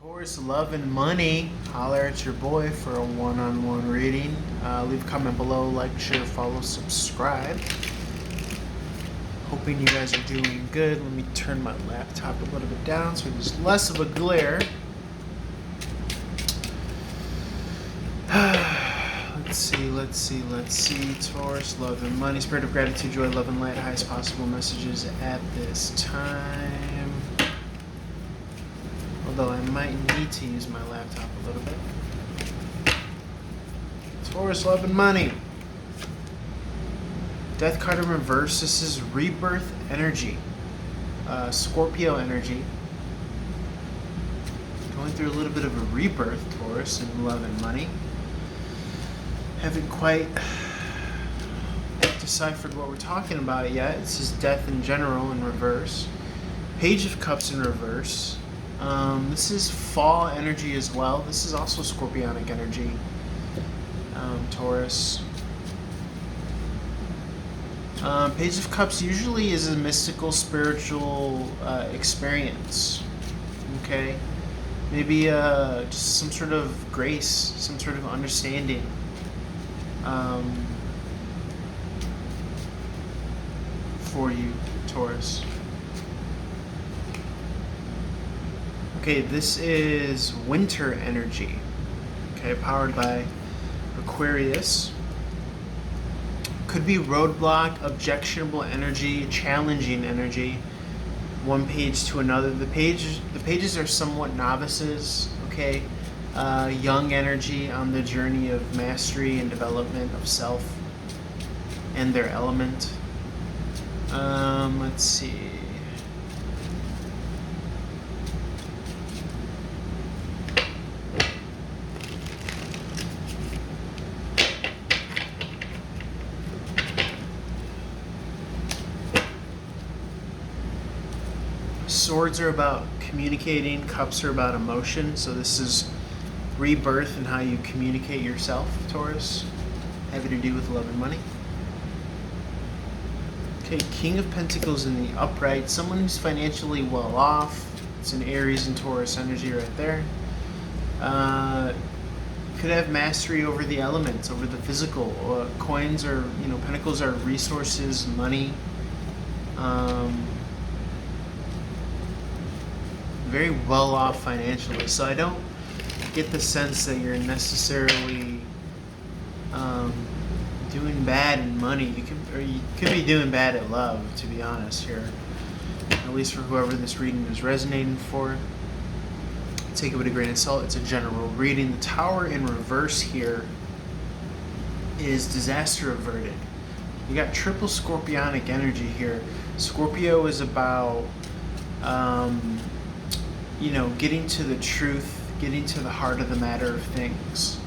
Taurus, love and money. Holler at your boy for a one-on-one reading. Leave a comment below, like, share, follow, subscribe. Hoping you guys are doing good. Let me turn my laptop a little bit down so there's less of a glare. Let's see. Taurus, love and money. Spirit of gratitude, joy, love and light. Highest possible messages at this time. Although I might need to use my laptop a little bit. Taurus, love and money. Death card in reverse. This is rebirth energy. Scorpio energy. Going through a little bit of a rebirth, Taurus, in love and money. Haven't quite deciphered what we're talking about yet. This is death in general in reverse. Page of Cups in reverse. This is fall energy as well. This is also scorpionic energy, Taurus. Page of Cups usually is a mystical, spiritual experience. Okay? Maybe just some sort of grace, some sort of understanding. For you, Taurus. Okay, this is winter energy. Okay, powered by Aquarius. Could be roadblock, objectionable energy, challenging energy. One page to another. The pages are somewhat novices. Okay, young energy on the journey of mastery and development of self and their element. Let's see. Swords are about communicating, cups are about emotion, so this is rebirth and how you communicate yourself, Taurus. Having to do with love and money. Okay, King of Pentacles in the upright, someone who's financially well off. It's an Aries and Taurus energy right there. Could have mastery over the elements, over the physical. Coins or, pentacles are resources, money. Very well off financially, so I don't get the sense that you're necessarily doing bad in money. You could be doing bad at love, to be honest here. At least for whoever this reading is resonating for. Take it with a grain of salt. It's a general reading. The Tower in reverse here is disaster averted. You got triple scorpionic energy here. Scorpio is about getting to the truth, getting to the heart of the matter of things.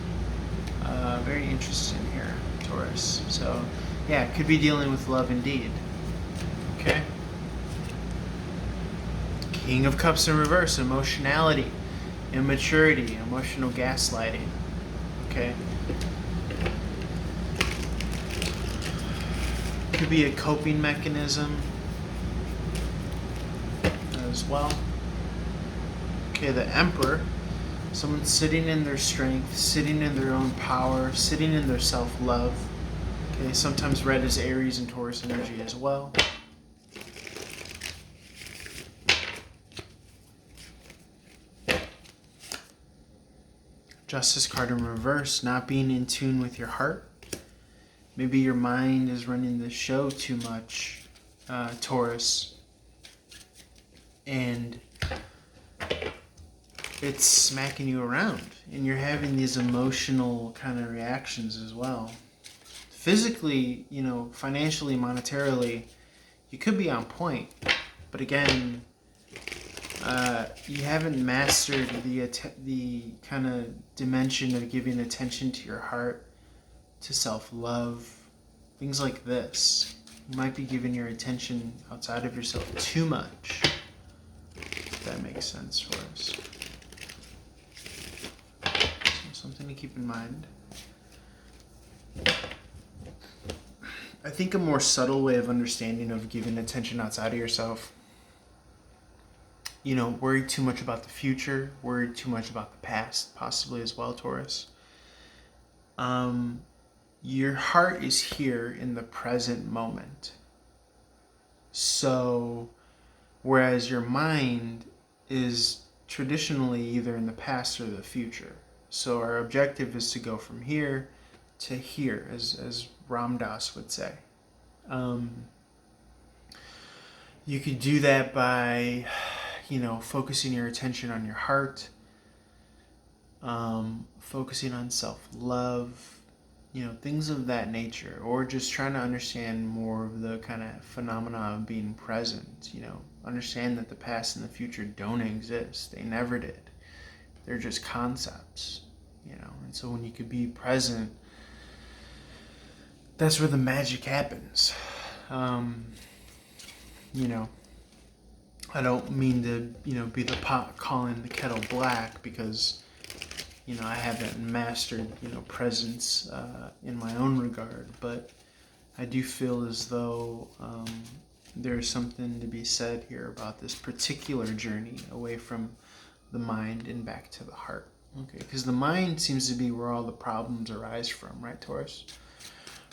Very interesting here, Taurus. So, yeah, could be dealing with love indeed. Okay? King of Cups in reverse, emotionality, immaturity, emotional gaslighting. Okay? Could be a coping mechanism as well. Okay, the Emperor, someone sitting in their strength, sitting in their own power, sitting in their self-love. Okay, sometimes read as Aries and Taurus energy as well. Justice card in reverse, not being in tune with your heart. Maybe your mind is running the show too much, Taurus. And it's smacking you around, and you're having these emotional kind of reactions as well. Physically, financially, monetarily, you could be on point, but again, you haven't mastered the kind of dimension of giving attention to your heart, to self-love, things like this. You might be giving your attention outside of yourself too much, if that makes sense for us. Something to keep in mind. I think a more subtle way of understanding of giving attention outside of yourself worried too much about the future, worried too much about the past, possibly as well, Taurus. Your heart is here in the present moment. So, whereas your mind is traditionally either in the past or the future. So our objective is to go from here to here, as Ram Dass would say. You could do that by, focusing your attention on your heart, focusing on self-love, things of that nature, or just trying to understand more of the kind of phenomena of being present, understand that the past and the future don't exist. They never did. They're just concepts, and so when you could be present, that's where the magic happens. I don't mean to, be the pot calling the kettle black, because I haven't mastered, presence in my own regard, but I do feel as though there's something to be said here about this particular journey away from the mind and back to the heart. Okay, because the mind seems to be where all the problems arise from, right, Taurus?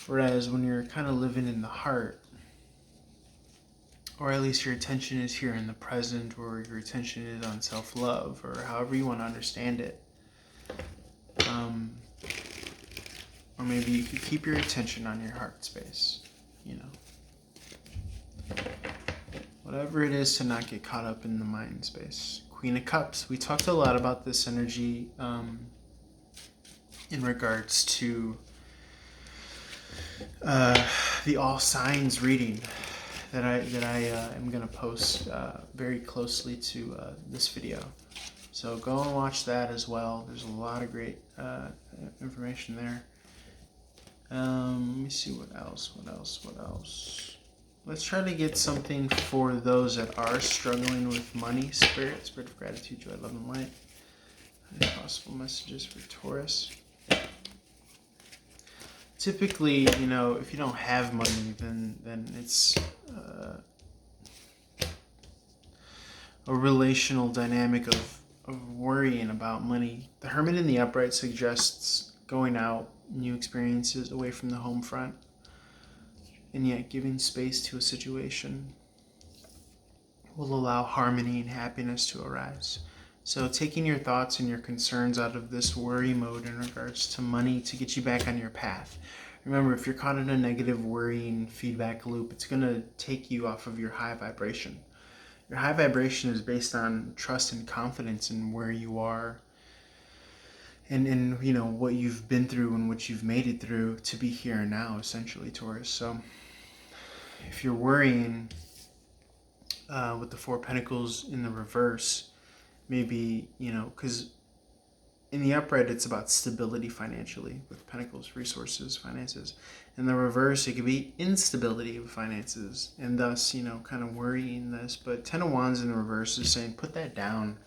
Whereas when you're kind of living in the heart, or at least your attention is here in the present, or your attention is on self-love, or however you want to understand it, or maybe you could keep your attention on your heart space, whatever it is to not get caught up in the mind space. Queen of Cups, we talked a lot about this energy in regards to the all signs reading that I am going to post very closely to this video. So go and watch that as well. There's a lot of great information there. Let me see what else. Let's try to get something for those that are struggling with money. Spirit of gratitude, joy, love, and light. Any possible messages for Taurus? Typically, if you don't have money, then it's a relational dynamic of worrying about money. The Hermit in the upright suggests going out, new experiences away from the home front, and yet giving space to a situation will allow harmony and happiness to arise. So taking your thoughts and your concerns out of this worry mode in regards to money to get you back on your path. Remember, if you're caught in a negative worrying feedback loop, it's going to take you off of your high vibration. Your high vibration is based on trust and confidence in where you are and what you've been through and what you've made it through to be here and now, essentially, Taurus. So if you're worrying with the Four of Pentacles in the reverse, maybe, because in the upright it's about stability financially with Pentacles, resources, finances. In the reverse, it could be instability of finances, and thus, kind of worrying this. But Ten of Wands in the reverse is saying, put that down,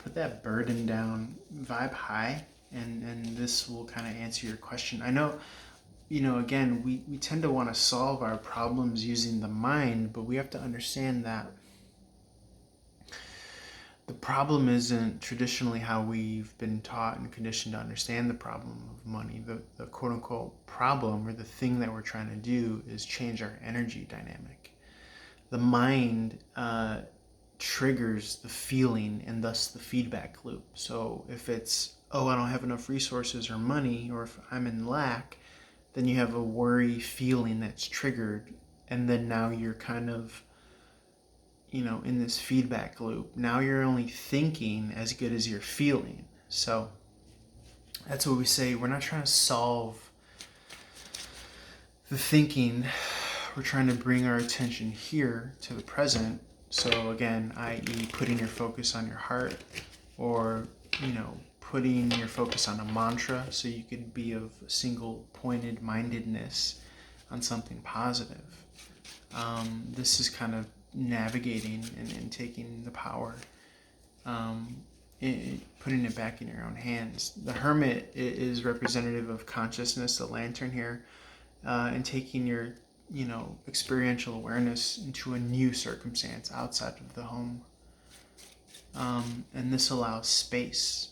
put that burden down, vibe high, and this will kind of answer your question. I know, again, we tend to want to solve our problems using the mind, but we have to understand that the problem isn't traditionally how we've been taught and conditioned to understand the problem of money. The quote-unquote problem, or the thing that we're trying to do, is change our energy dynamic. The mind triggers the feeling and thus the feedback loop. So if it's, I don't have enough resources or money, or if I'm in lack, then you have a worry feeling that's triggered, and then now you're kind of in this feedback loop. Now you're only thinking as good as you're feeling. So that's what we say. We're not trying to solve the thinking. We're trying to bring our attention here to the present. So again, i.e. putting your focus on your heart, or, putting your focus on a mantra, so you could be of single pointed mindedness on something positive. This is kind of navigating and taking the power, putting it back in your own hands. The Hermit is representative of consciousness, the lantern here, and taking your experiential awareness into a new circumstance outside of the home. And this allows space.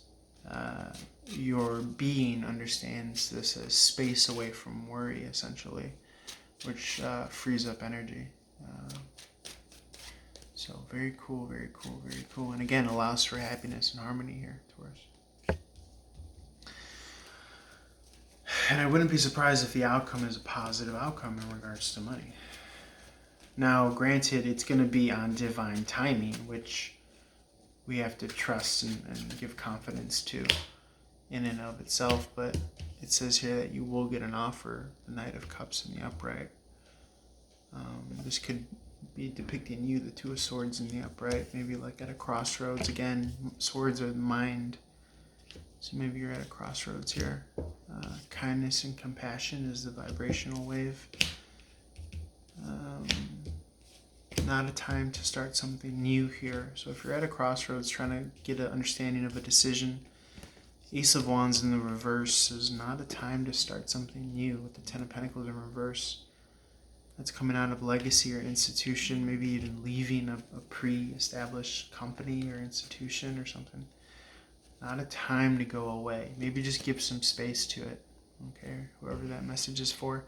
Your being understands this as space away from worry, essentially, which frees up energy. So very cool, very cool, very cool. And again, allows for happiness and harmony here, Taurus. And I wouldn't be surprised if the outcome is a positive outcome in regards to money. Now, granted, it's going to be on divine timing, which we have to trust and give confidence to in and of itself. But it says here that you will get an offer, the Knight of Cups in the upright. This could be depicting you, the Two of Swords in the upright, maybe like at a crossroads. Again, swords are the mind, so maybe you're at a crossroads here. Kindness and compassion is the vibrational wave. Not a time to start something new here. So if you're at a crossroads trying to get an understanding of a decision, Ace of Wands in the reverse is not a time to start something new with the Ten of Pentacles in reverse. That's coming out of legacy or institution, maybe even leaving a pre-established company or institution or something. Not a time to go away. Maybe just give some space to it. Okay, whoever that message is for.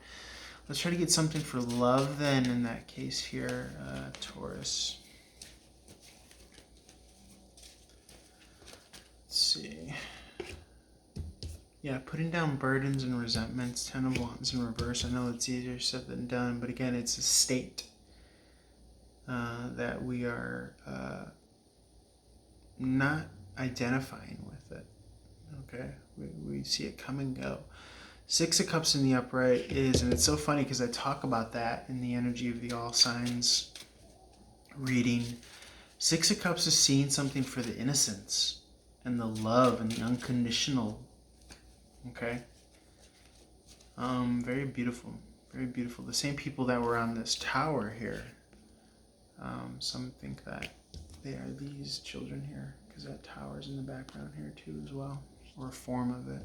Let's try to get something for love then in that case here, Taurus. Let's see. Yeah, putting down burdens and resentments, Ten of Wands in reverse. I know it's easier said than done, but again, it's a state that we are not identifying with it. Okay, we see it come and go. Six of Cups in the upright is, and it's so funny because I talk about that in the energy of the all signs reading. Six of Cups is seeing something for the innocence and the love and the unconditional. Okay. Very beautiful. Very beautiful. The same people that were on this tower here. Some think that they are these children here because that tower's in the background here too as well, or a form of it.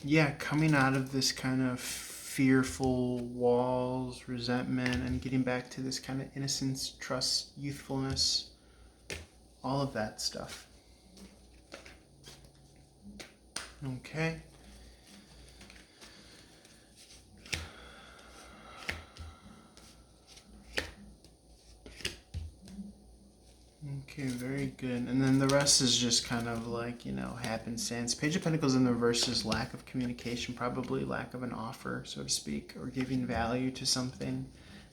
Yeah, coming out of this kind of fearful walls, resentment, and getting back to this kind of innocence, trust, youthfulness, all of that stuff. Okay. Okay, very good. And then the rest is just kind of like, happenstance. Page of Pentacles in the reverse is lack of communication, probably lack of an offer, so to speak, or giving value to something.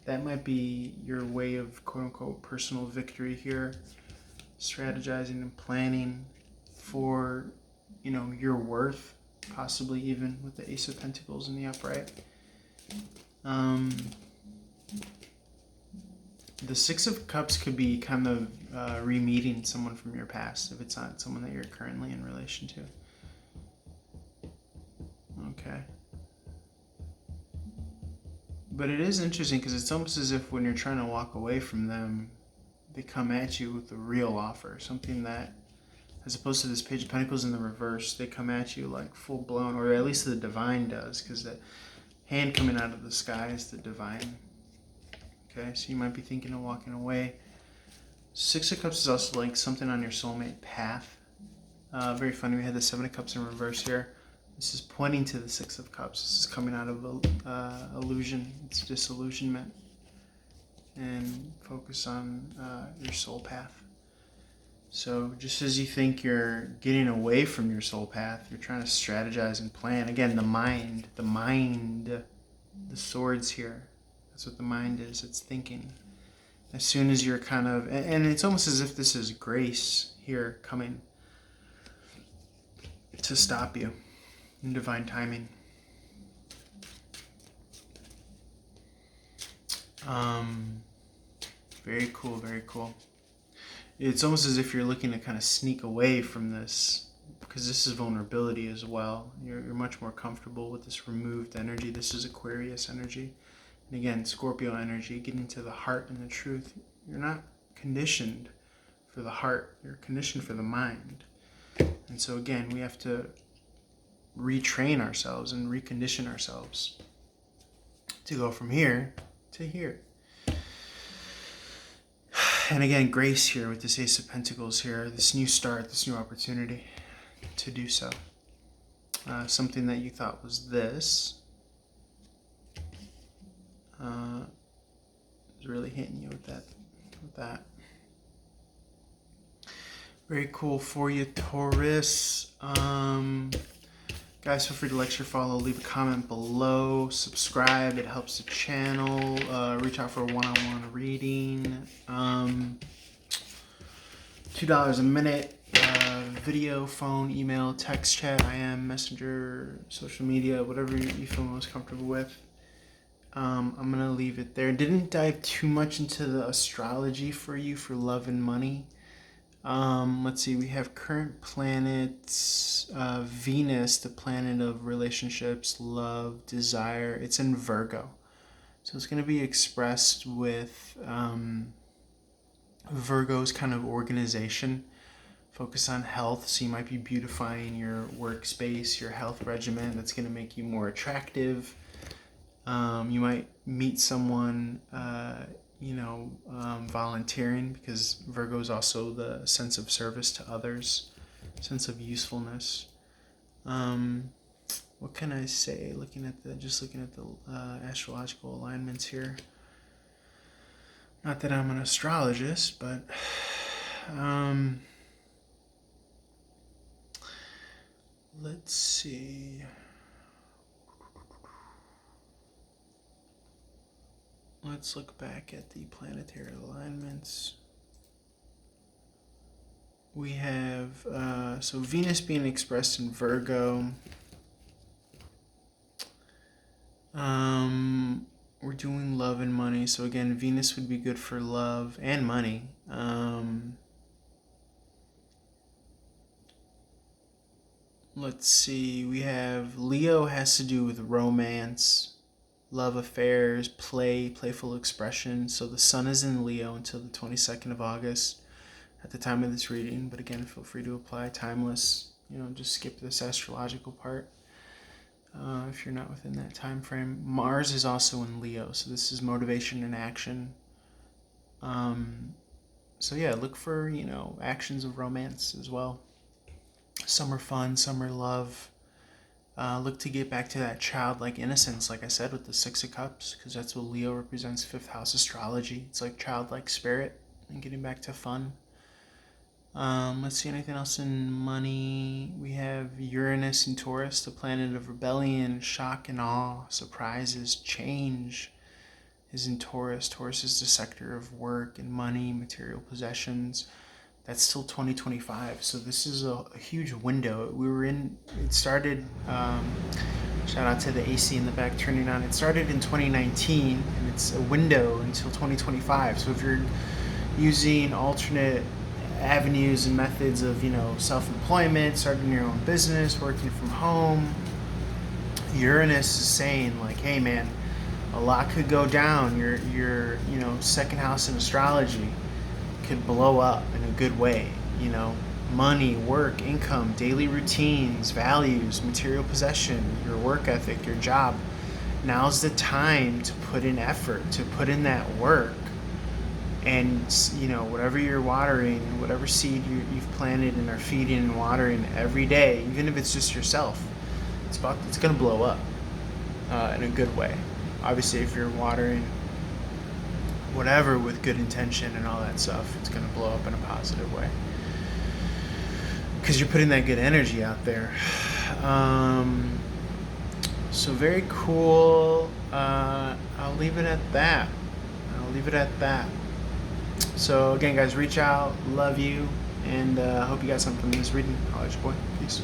That might be your way of quote-unquote personal victory here. Strategizing and planning for, your worth, possibly even with the Ace of Pentacles in the upright. The Six of Cups could be kind of re-meeting someone from your past if it's not someone that you're currently in relation to. Okay. But it is interesting because it's almost as if when you're trying to walk away from them, they come at you with a real offer. Something that, as opposed to this Page of Pentacles in the reverse, they come at you like full blown, or at least the divine does, because the hand coming out of the sky is the divine. Okay, so you might be thinking of walking away. Six of Cups is also like something on your soulmate path. Very funny, we had the Seven of Cups in reverse here. This is pointing to the Six of Cups. This is coming out of illusion. It's disillusionment. And focus on your soul path. So just as you think you're getting away from your soul path, you're trying to strategize and plan. Again, the mind, the swords here. That's what the mind is. It's thinking. As soon as you're kind of, and it's almost as if this is grace here coming to stop you in divine timing. Very cool, very cool. It's almost as if you're looking to kind of sneak away from this, because this is vulnerability as well. You're much more comfortable with this removed energy. This is Aquarius energy. And again, Scorpio energy, getting to the heart and the truth. You're not conditioned for the heart. You're conditioned for the mind. And so again, we have to retrain ourselves and recondition ourselves to go from here to here. And again, grace here with this Ace of Pentacles here, this new start, this new opportunity to do so. Something that you thought was this is really hitting you with that. Very cool for you, Taurus. Guys, feel free to like, share, follow, leave a comment below, subscribe. It helps the channel. Reach out for a one-on-one reading. $2 a minute. Video, phone, email, text, chat, IM, messenger, social media, whatever you feel most comfortable with. I'm going to leave it there. Didn't dive too much into the astrology for you for love and money. Let's see, we have current planets, Venus, the planet of relationships, love, desire. It's in Virgo. So it's going to be expressed with Virgo's kind of organization. Focus on health, so you might be beautifying your workspace, your health regimen. That's going to make you more attractive. You might meet someone, volunteering, because Virgo is also the sense of service to others, sense of usefulness. What can I say? Looking at the astrological alignments here. Not that I'm an astrologist, but let's see. Let's look back at the planetary alignments. We have, so Venus being expressed in Virgo. We're doing love and money. So again, Venus would be good for love and money. Let's see, we have Leo has to do with romance, love affairs, playful expression. So the sun is in Leo until the 22nd of August at the time of this reading. But again, feel free to apply timeless, just skip this astrological part if you're not within that time frame. Mars is also in Leo, so this is motivation and action. So yeah, look for, actions of romance as well. Some are fun, some are love. Look to get back to that childlike innocence, like I said, with the Six of Cups, because that's what Leo represents, 5th house astrology. It's like childlike spirit and getting back to fun. Let's see, anything else in money? We have Uranus in Taurus, the planet of rebellion, shock and awe, surprises, change is in Taurus. Taurus is the sector of work and money, material possessions. That's still 2025, so this is a huge window. It started, shout out to the AC in the back turning on. It started in 2019, and it's a window until 2025. So if you're using alternate avenues and methods of, self-employment, starting your own business, working from home, Uranus is saying, like, hey man, a lot could go down. Your second house in astrology could blow up in a good way. Money, work, income, daily routines, values, material possession, your work ethic, your job. Now's the time to put in effort, to put in that work. And whatever you're watering, whatever seed you've planted and are feeding and watering every day, even if it's just yourself, it's going to blow up in a good way. Obviously, if you're watering whatever with good intention and all that stuff, it's going to blow up in a positive way, because you're putting that good energy out there. So very cool. I'll leave it at that. So again, guys, reach out. Love you. And hope you got something from this reading. I'll let you boy. Peace.